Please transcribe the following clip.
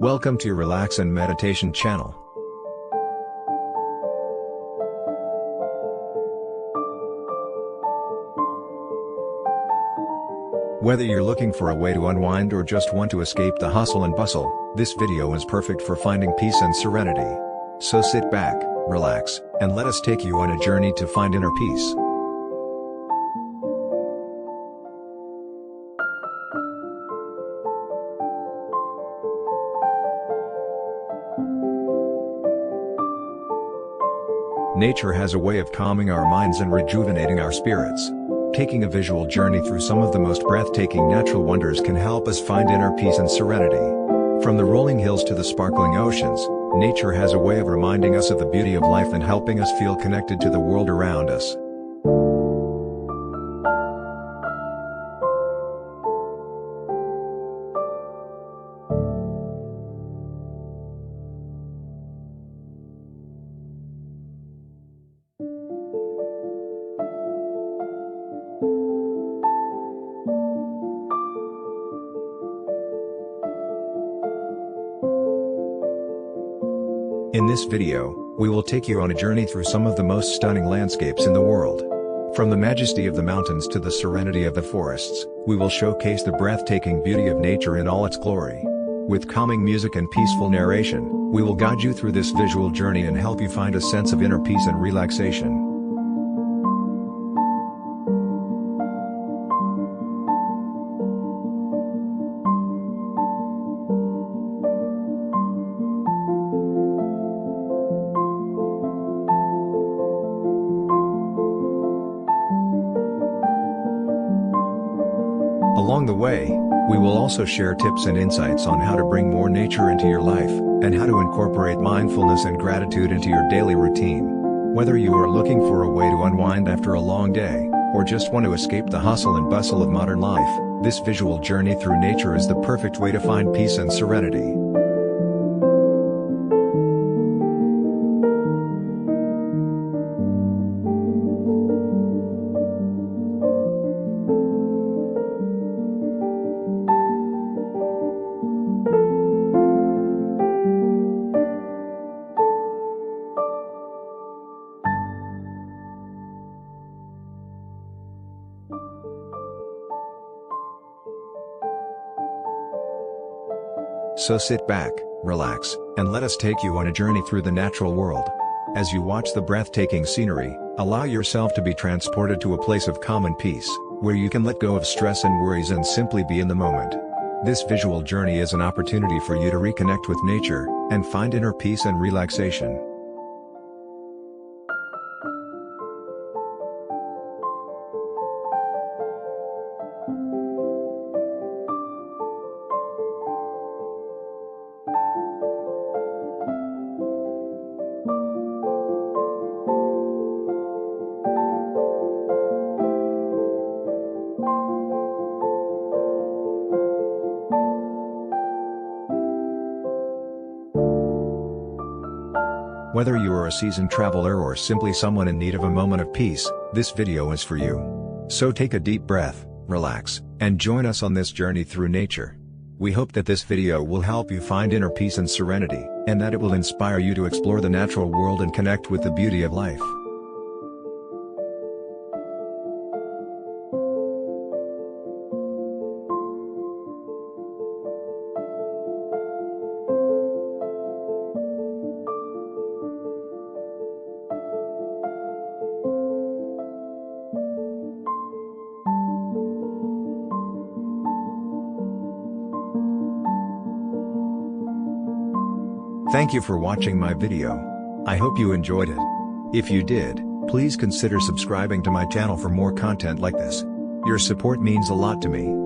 Welcome to your Relax and Meditation channel. Whether you're looking for a way to unwind or just want to escape the hustle and bustle, this video is perfect for finding peace and serenity. So sit back, relax, and let us take you on a journey to find inner peace. Nature has a way of calming our minds and rejuvenating our spirits. Taking a visual journey through some of the most breathtaking natural wonders can help us find inner peace and serenity. From the rolling hills to the sparkling oceans, nature has a way of reminding us of the beauty of life and helping us feel connected to the world around us. In this video, we will take you on a journey through some of the most stunning landscapes in the world. From the majesty of the mountains to the serenity of the forests, we will showcase the breathtaking beauty of nature in all its glory. With calming music and peaceful narration, we will guide you through this visual journey and help you find a sense of inner peace and relaxation. Along the way, we will also share tips and insights on how to bring more nature into your life, and how to incorporate mindfulness and gratitude into your daily routine. Whether you are looking for a way to unwind after a long day, or just want to escape the hustle and bustle of modern life, this visual journey through nature is the perfect way to find peace and serenity. So sit back, relax, and let us take you on a journey through the natural world. As you watch the breathtaking scenery, allow yourself to be transported to a place of calm and peace, where you can let go of stress and worries and simply be in the moment. This visual journey is an opportunity for you to reconnect with nature, and find inner peace and relaxation. Whether you are a seasoned traveler or simply someone in need of a moment of peace, this video is for you. So take a deep breath, relax, and join us on this journey through nature. We hope that this video will help you find inner peace and serenity, and that it will inspire you to explore the natural world and connect with the beauty of life. Thank you for watching my video. I hope you enjoyed it. If you did, please consider subscribing to my channel for more content like this. Your support means a lot to me.